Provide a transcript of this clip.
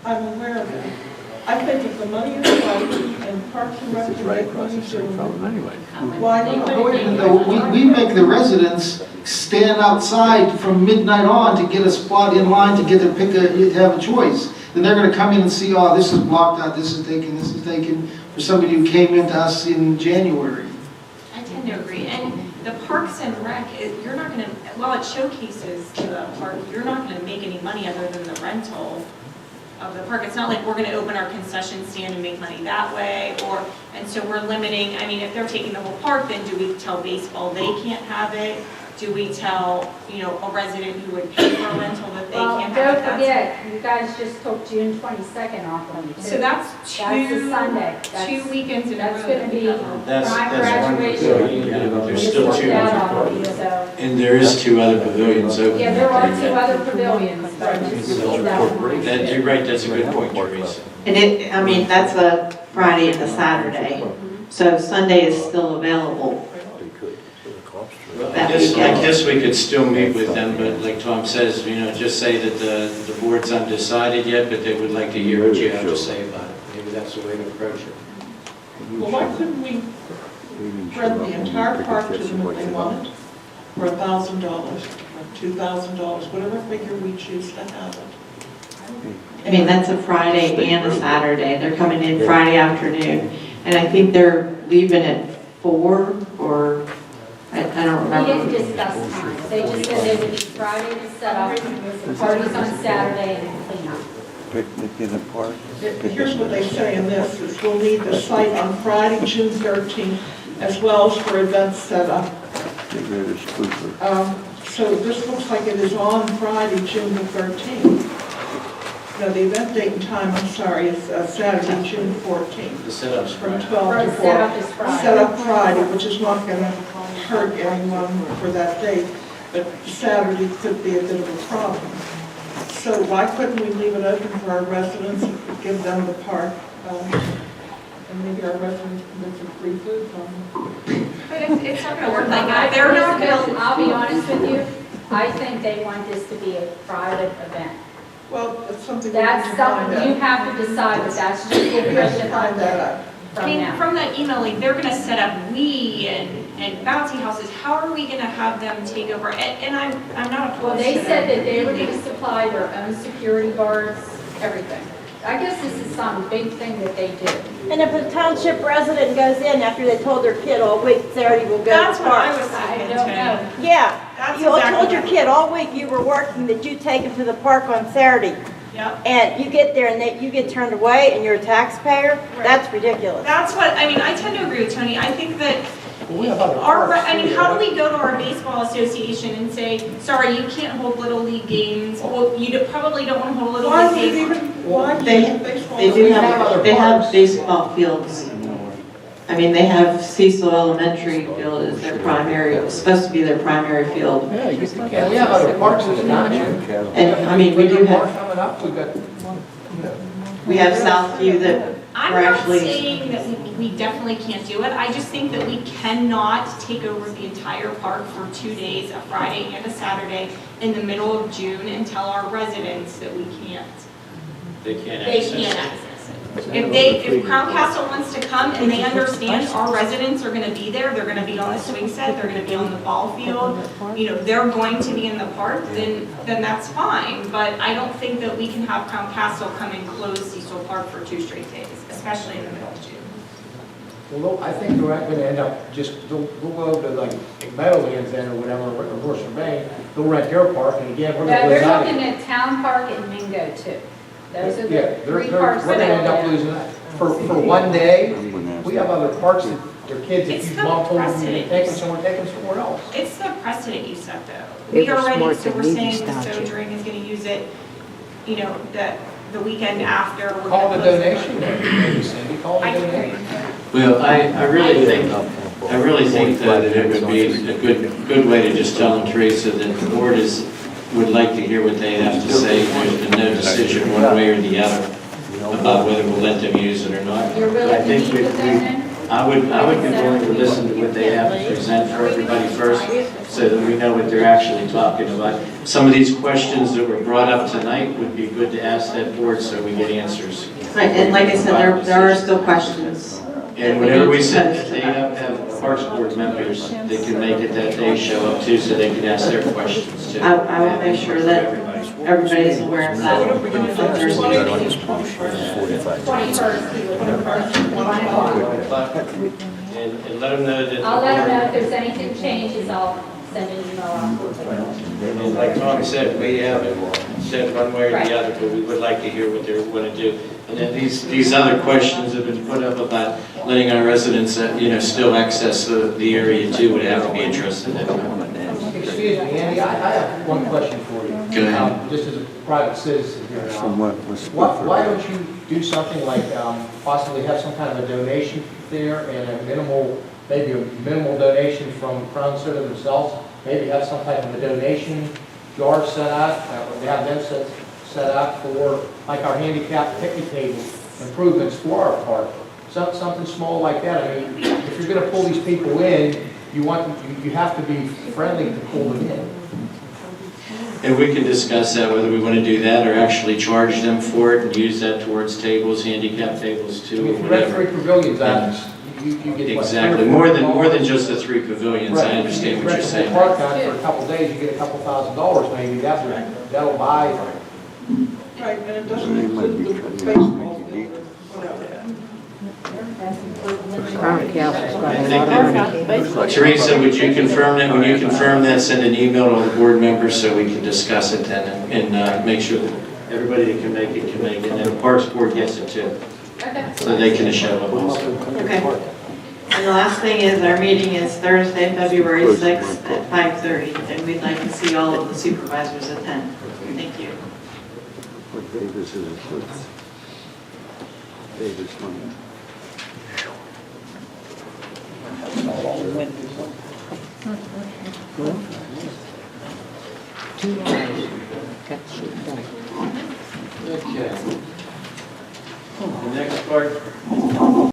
I'm aware of it. I think if the money is right and Parks and Rec can make money doing it, why not? We make the residents stand outside from midnight on to get a spot in line to get their pick, have a choice. Then they're gonna come in and see, oh, this is blocked out, this is taken, for somebody who came into us in January. I tend to agree, and the Parks and Rec, you're not gonna, while it showcases the park, you're not gonna make any money other than the rental of the park. It's not like we're gonna open our concession stand and make money that way, and so we're limiting, I mean, if they're taking the whole park, then do we tell baseball they can't have it? Do we tell, a resident who would pay for a rental that they can't have it? Don't forget, you guys just took June 22nd off on you too. So that's That's a Sunday. two weekends in a row. That's gonna be That's prime one graduation. pavilion. There's still Just two. took that off of you, so. And there is two other pavilions open. Yeah, there are two other pavilions, but just keep that in mind. You're right, that's a good point, Teresa. And that's a Friday and a Saturday, so Sunday is still available. Well, I guess we could still meet with them, but like Tom says, just say that the board's undecided yet, but they would like to hear what you have to say about it. Maybe that's the way to approach it. Well, why couldn't we rent the entire park to them if they wanted for $1,000 or $2,000, whatever figure we choose to have it? I mean, that's a Friday and a Saturday. They're coming in Friday afternoon, and I think they're leaving at 4 or, I don't We remember. didn't discuss times, they just said they would be Friday to set up, parties on Saturday and clean up. Picnic in the park. Here's what they say in this, is we'll need the site on Friday, June 13th, as well as for events set up. Get rid of Spooper. So this looks like it is on Friday, June the 13th. No, the event date and time, I'm sorry, is Saturday, June 14th. The setup's From Friday. 12 to 4. Setup is Friday. Set up Friday, which is not going to hurt anyone for that date, but Saturday could be a bit of a problem. So why couldn't we leave it open for our residents, give them the park, and maybe our residents can get some free food from them? But it's not gonna work like that. They're not gonna. I'll be honest with you, I think they want this to be a private event. Well, it's something we need That's to find something you out. have to decide, but that's just the We have to impression find that out. I from mean, now. from that email, like, they're gonna set up and bouncy houses. How are we gonna have them take over? And I'm not opposed to Well, they said them. that they were gonna supply their own security guards, everything. I guess this is some big thing that they do. And if a township resident goes in after they told their kid all week Saturday will go to That's the what I park. was I thinking, don't Tony. know. Yeah, That's you all exactly told your what- kid all week you were working that you take them to the park on Saturday. Yep. And you get there and you get turned away and you're a taxpayer? Right. That's ridiculous. That's what, I mean, I tend to agree with Tony. I think that how do we go to our baseball association and say, sorry, you can't hold Little League games? Well, probably don't want to hold Little Why League would it games. even, why would They- baseball? They do have baseball fields. I mean, they have Cecil Elementary Field as their primary, it's supposed to be their primary field. Yeah, you can, we have other parks in the township. And, I mean, we do have, Coming up, we've got, we have Southview that I'm we're not actually, saying that we definitely can't do it. I just think that we cannot take over the entire park for 2 days, a Friday and a Saturday, in the middle of June and tell our residents that we can't. They can't They access can't it. access it. If Crown Castle wants to come and they understand our residents are gonna be there, they're gonna be on the swing set, they're gonna be on the ball field, they're going to be in the park, then that's fine. But I don't think that we can have Crown Castle come and close Cecil Park for 2 straight days, especially in the middle of June. well, I think they're gonna end up just, they'll go over to like Meadowlands then or whatever, or North Main, they'll rent their park, and again, we're No, gonna they're lose out. looking at Town Park and Mingo too. Those are Yeah, the 3 we're parks gonna that end up are losing that. For one day, we have other parks that their kids, It's if you the bump over, you precedent. take them somewhere else. It's the precedent you set though. They We were already, smart so to we're leave saying you the statute. Sojering is gonna use it, the weekend after. We're Call it gonna a close the donation, park. maybe, Cindy, call it I a agree. donation. Well, I really think that it would be a good way to just tell them, Teresa, that the board would like to hear what they have to say. There's been no decision one way or the other about whether we'll let them use it or not. You're I willing to think meet with them then? I would be willing to listen to what they have to present for everybody first, so that we know what they're actually talking about. Some of these questions that were brought up tonight would be good to ask that board, so we get answers. Right, and like I said, there are still questions. And whenever we said that they have Parks Board members, they can make it that they show up too, so they can ask their questions too. I will make sure that everybody is aware of that. What are we gonna do on Thursday? 21st, he would first, 1 o'clock. And let them know that. I'll let him know if there's anything changes, I'll send an email out. And like Tom said, we haven't said one way or the other, but we would like to hear what they want to do. And then these other questions have been put up about letting our residents, still access the area too, would have to be addressed in that. Excuse me, Andy, I have one question for you. Go ahead. Just as a private citizen here now. From what was put Why for. don't you do something like possibly have some kind of a donation there and maybe a minimal donation from Crown Center themselves? Maybe have some type of a donation jar set out, or have them set out for like our handicap picnic table improvements for our park. Something small like that. I mean, if you're gonna pull these people in, you have to be friendly to pull them in. And we can discuss that, whether we want to do that or actually charge them for it and use that towards tables, handicap tables I too, mean, or if you rent whatever. 3 pavilions out, you get what, Exactly, $3 more or than $4? just the 3 pavilions, I Right. understand what you're If you saying. rent the whole park out for a couple days, you get a couple $1,000 maybe, that'll buy. Right, and it doesn't They might be include trying the to baseball make it field or whatever. Teresa, would you confirm that? When you confirm that, send an email to all the board members so we can discuss it then and make sure that everybody that can make it, and then the Parks Board gets it too, Okay. so they can show up also. Okay. And the last thing is, our meeting is Thursday, February 6th at 5:30, and we'd like to see all of the supervisors attend. Thank you. What Davis is it? Davis one. Okay. The next part